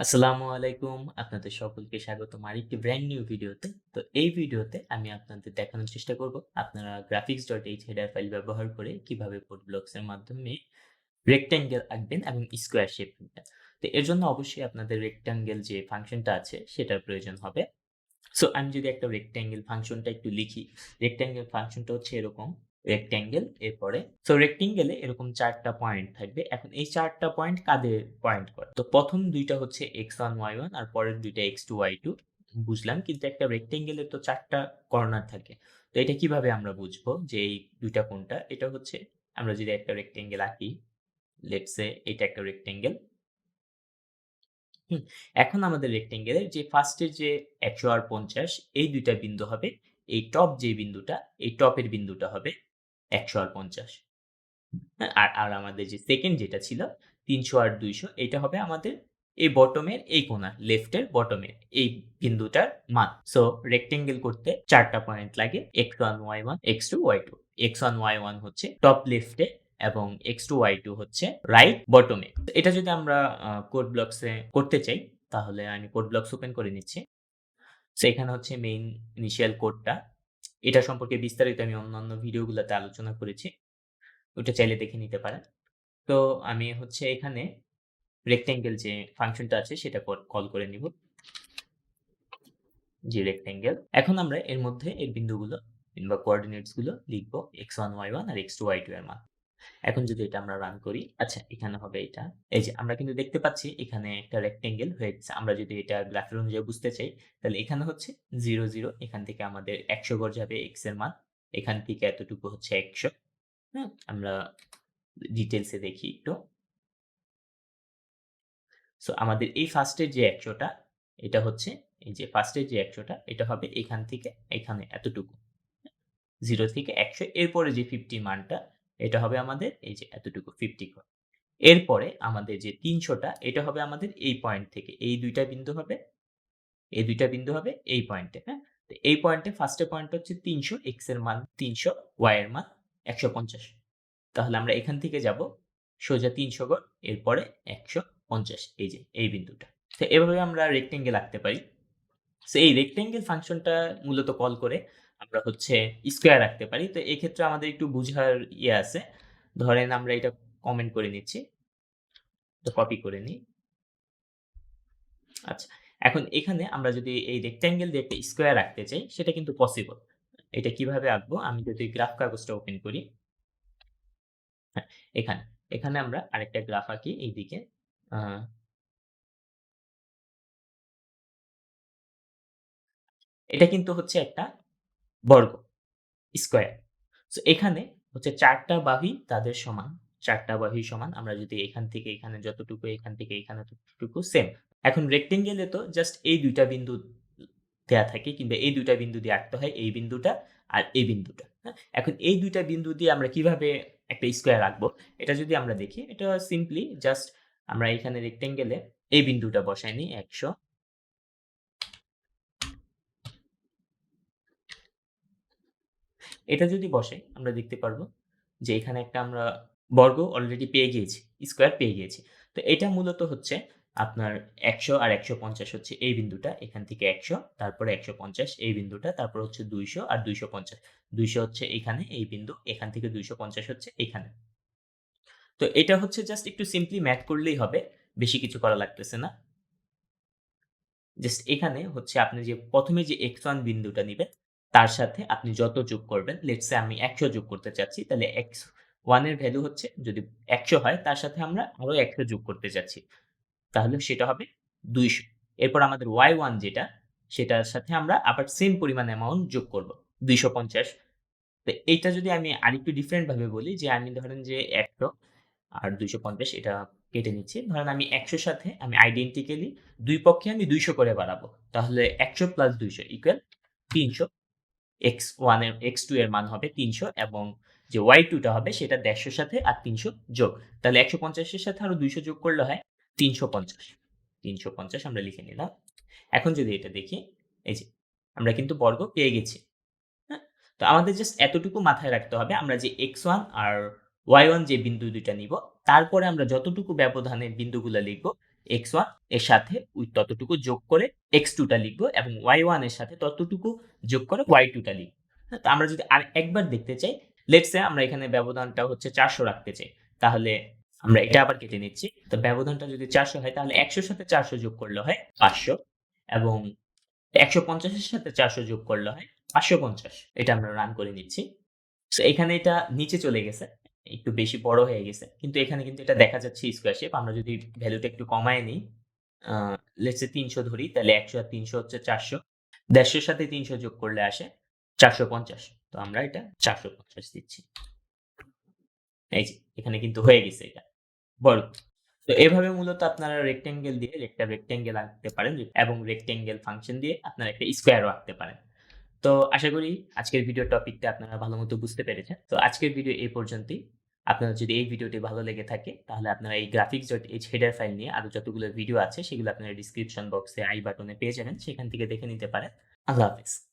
আসসালামু আলাইকুম। আপনাদের সকলকে স্বাগতম আরেকটি ব্র্যান্ড নিউ ভিডিওতে। তো এই ভিডিওতে আমি আপনাদের দেখানোর চেষ্টা করব আপনারা graphics.h হেডার ফাইল ব্যবহার করে কিভাবে CodeBlocks এর মাধ্যমে রেক্টেঙ্গেল আঁকবেন এবং স্কোয়ার শেপ আঁকবেন। তো এর জন্য অবশ্যই আপনাদের রেক্টেঙ্গেল যে ফাংশনটা আছে সেটার প্রয়োজন হবে। সো আমি যদি একটা রেক্টেঙ্গেল ফাংশনটা একটু লিখি, রেক্টেঙ্গেল ফাংশনটা হচ্ছে এরকম, রেক্টেঙ্গেল এরপরে রেক্টেঙ্গেলে এরকম ৪ টা পয়েন্ট থাকবে। এখন এই ৪ টা পয়েন্ট কাদের পয়েন্ট করে? তো ১ম ২ টা হচ্ছে x1, y1 আর পরের ২ টা x2, y2 বুঝলাম। কিন্তু একটা রেক্টেঙ্গেলের তো ৪ টা কর্নার থাকে। তো এটা কিভাবে আমরা বুঝবো যে এই ২ টা কোনটা? এটা হচ্ছে আমরা যদি একটা রেক্টেঙ্গেল আঁকি, লেটস সে এটা একটা রেক্টেঙ্গেল। হুম, এখন আমাদের রেক্টেঙ্গেলের যে ফার্স্ট এর যে ১০০ আর ৫০ এই ২ টা বিন্দু হবে। এই টপ যে বিন্দুটা, এই টপের বিন্দুটা হবে ১০০ আর ৫০। হ্যাঁ? আর আমাদের যে সেকেন্ড যেটা ছিল ৩০০ আর ২০০ এটা হবে আমাদের এই বটমের এই কোণা, লেফটের বটমের এই বিন্দুটার মান। রেক্টেঙ্গেল করতে ৪ টা পয়েন্ট লাগে x1, y1, x2, y2। x1, y1 হচ্ছে টপ লেফটে এবং x2, y2 হচ্ছে রাইট বটমে। এটা যদি আমরা কোড ব্লকস এ করতে চাই তাহলে আমি কোড ব্লকস ওপেন করে নিচ্ছি। এখানে হচ্ছে মেইন ইনিশিয়াল কোডটা। এটা সম্পর্কে বিস্তারিত আমি অন্যান্য ভিডিওগুলোতে আলোচনা করেছি। ওটা চাইলে দেখে নিতে পারেন। তো আমি হচ্ছে এখানে রেক্টেঙ্গেল যে ফাংশনটা আছে সেটা কল করে নিব। যে রেক্টেঙ্গেল। এখন আমরা এর মধ্যে এর বিন্দুগুলো কিংবা কোঅর্ডিনেটস গুলো লিখব x1, y1 আর x2, y2 এর মান। এখন যদি এটা আমরা রান করি, আচ্ছা এখানে হবে এটা। এই যে আমরা কিন্তু দেখতে পাচ্ছি এখানে একটা রেক্টেঙ্গেল হয়ে গেছে। আমরা যদি এটা গ্রাফের অনুযায়ী বুঝতে চাই, তাহলে এখানে হচ্ছে 0, 0 এখান থেকে আমাদের ১০০ গড় যাবে x এর মান। এখান থেকে এতটুকু হচ্ছে ১০০। হুম? আমরা ডিটেইলস এ দেখি একটু। আমাদের এই ফার্স্ট এর যে ১০০ টা এটা হচ্ছে এই যে ফার্স্ট এর যে ১০০ টা এটা হবে এখান থেকে এখানে এতটুকু। 0 থেকে ১০০ এরপরে যে 50 মানটা এটা হবে আমাদের এই যে এতটুকু 50 ঘর। এরপরে আমাদের যে ৩০০ টা এটা হবে আমাদের এই পয়েন্ট থেকে। এই ২ টা বিন্দু হবে, এই ২ টা বিন্দু হবে এই পয়েন্টে, হ্যাঁ? তো এই পয়েন্টে ফার্স্ট এর পয়েন্ট হচ্ছে ৩০০, x এর মান ৩০০, y এর মান ১৫০। তাহলে আমরা এখান থেকে যাব সোজা ৩০০ গড়, এরপরে ১৫০ এই যে এই বিন্দুটা। তো এভাবে আমরা রেক্টেঙ্গেল আঁকতে পারি। এই রেক্টেঙ্গেল ফাংশনটা মূলত কল করে আমরা হচ্ছে স্কোয়ার রাখতে পারি। তো এক্ষেত্রে আমাদের একটু বুঝার ইয়ে আছে। ধরেন আমরা এটা কমেন্ট করে নিচ্ছি। তো কপি করে নিই। আচ্ছা। এখন এখানে আমরা যদি এই রেক্টেঙ্গেল দিয়ে একটা স্কোয়ার আঁকতে চাই সেটা কিন্তু পসিবল। এটা কিভাবে আঁকবো? আমি যদি গ্রাফ কাগজটা ওপেন করি, হ্যাঁ, এখানে। এখানে আমরা আরেকটা গ্রাফ আঁকি এইদিকে। আ এটা কিন্তু হচ্ছে একটা বর্গ। স্কোয়ার। এখানে হচ্ছে ৪ টা বাহুই তাদের সমান। ৪ টা বাহুই সমান। আমরা যদি এখান থেকে এখানে যতটুকু, এখান থেকে এখানে ততটুকু সেম। এখন রেক্টেঙ্গেলে তো জাস্ট এই ২ টা বিন্দু দেয়া থাকে কিংবা এই ২ টা বিন্দু দিয়ে আঁকতে হয় এই বিন্দুটা আর এই বিন্দুটা। হ্যাঁ? এখন এই ২ টা বিন্দু দিয়ে আমরা কিভাবে একটা স্কোয়ার আঁকবো? এটা যদি আমরা দেখি এটা সিম্পলি জাস্ট আমরা এখানে রেক্টেঙ্গেলে এই বিন্দুটা বসায় নিই ১০০। এটা যদি বসাই আমরা দেখতে পারবো যে এখানে একটা আমরা বর্গ অলরেডি পেয়ে গিয়েছি, স্কোয়ার পেয়ে গিয়েছি। তো এটা মূলত হচ্ছে আপনার ১০০ আর ১৫০ হচ্ছে এই বিন্দুটা, এখান থেকে ১০০ তারপরে ১৫০ এই বিন্দুটা, তারপর হচ্ছে ২০০ আর ২৫০। ২০০ হচ্ছে এখানে এই বিন্দু, এখান থেকে ২৫০ হচ্ছে এখানে। তো এটা হচ্ছে জাস্ট একটু সিম্পলি ম্যাথ করলেই হবে। বেশি কিছু করা লাগতেছে না। জাস্ট এখানে হচ্ছে আপনি যে ১ম এ যে x1 বিন্দুটা নিবেন, তার সাথে আপনি যত যোগ করবেন, লেটস সে আমি ১০০ যোগ করতে চাচ্ছি। তাহলে x1 এর ভ্যালু হচ্ছে যদি ১০০ হয় তার সাথে আমরা আরো ১০০ যোগ করতে চাচ্ছি। তাহলে সেটা হবে ২০০। এরপর আমাদের y1 যেটা, সেটার সাথে আমরা আবার সেম পরিমাণ অ্যামাউন্ট যোগ করব। ২৫০। তো এইটা যদি আমি আরেকটু ডিফারেন্ট ভাবে বলি যে আমি ধরেন যে ১০০ আর ২৫০ এটা কেটে নিচ্ছি। ধরেন আমি ১০০ র সাথে আমি আইডেন্টিক্যালি ২ পক্ষে আমি ২০০ করে বাড়াবো। তাহলে ১০০ প্লাস ২০০ ইকুয়াল ৩০০। x1 এর x2 এর মান হবে ৩০০ এবং যে y2 টা হবে সেটা ১৫০ র সাথে আর ৩০০ যোগ। তাহলে ১৫০ এর সাথে আরো ২০০ যোগ করলে হয় ৩৫০। ৩৫০ আমরা লিখে নিলাম। এখন যদি এটা দেখি, এই যে আমরা কিন্তু বর্গ পেয়ে গেছি। হ্যাঁ? তো আমাদের জাস্ট এতটুকু মাথায় রাখতে হবে আমরা যে x1 আর y1 যে বিন্দু ২ টা নিব, তারপরে আমরা যতটুকু ব্যবধানে বিন্দুগুলা লিখব, x1 এর সাথে ওই ততটুকু যোগ করে x2 টা লিখবো এবং y1 এর সাথে ততটুকু যোগ করে y2 টা লিখবো। হ্যাঁ? তো আমরা যদি আরেকবার দেখতে চাই, লেটস সে আমরা এখানে ব্যবধানটা হচ্ছে ৪০০ রাখতে চাই। তাহলে আমরা এটা আবার কেটে নিচ্ছি। তো ব্যবধানটা যদি ৪০০ হয় তাহলে ১০০ র সাথে ৪০০ যোগ করলে হয় ৫০০ এবং ১৫০ এর সাথে ৪০০ যোগ করলে হয় ৫৫০। এটা আমরা রান করে নিচ্ছি। সো এখানে এটা নিচে চলে গেছে। একটু বেশি বড় হয়ে গেছে। কিন্তু এখানে কিন্তু এটা দেখা যাচ্ছে স্কোয়ার শেপ। আমরা যদি ভ্যালুটা একটু কমায় নিই, আ লেটস সে ৩০০ ধরি, তাহলে ১০০ আর ৩০০ হচ্ছে ৪০০। ১৫০ এর সাথে ৩০০ যোগ করলে আসে ৪৫০। তো আমরা এটা ৪৫০ দিচ্ছি। এই যে এখানে কিন্তু হয়ে গেছে এটা। বর্গ। তো এভাবে মূলত আপনারা রেক্টেঙ্গেল দিয়ে একটা রেক্টেঙ্গেল আঁকতে পারেন এবং রেক্টেঙ্গেল ফাংশন দিয়ে আপনারা একটা স্কোয়ারও আঁকতে পারেন। তো আশা করি আজকের ভিডিও টপিকটা আপনারা ভালোমতো বুঝতে পেরেছেন। তো আজকের ভিডিও এই পর্যন্তই। আপনার যদি এই ভিডিওটি ভালো লেগে থাকে তাহলে আপনারা এই graphics.h হেডার ফাইল নিয়ে আরো যতগুলো ভিডিও আছে সেগুলো আপনারা ডেসক্রিপশন বক্সে আই বাটনে পেয়ে যাবেন। সেখান থেকে দেখে নিতে পারেন। আল্লাহ হাফেজ।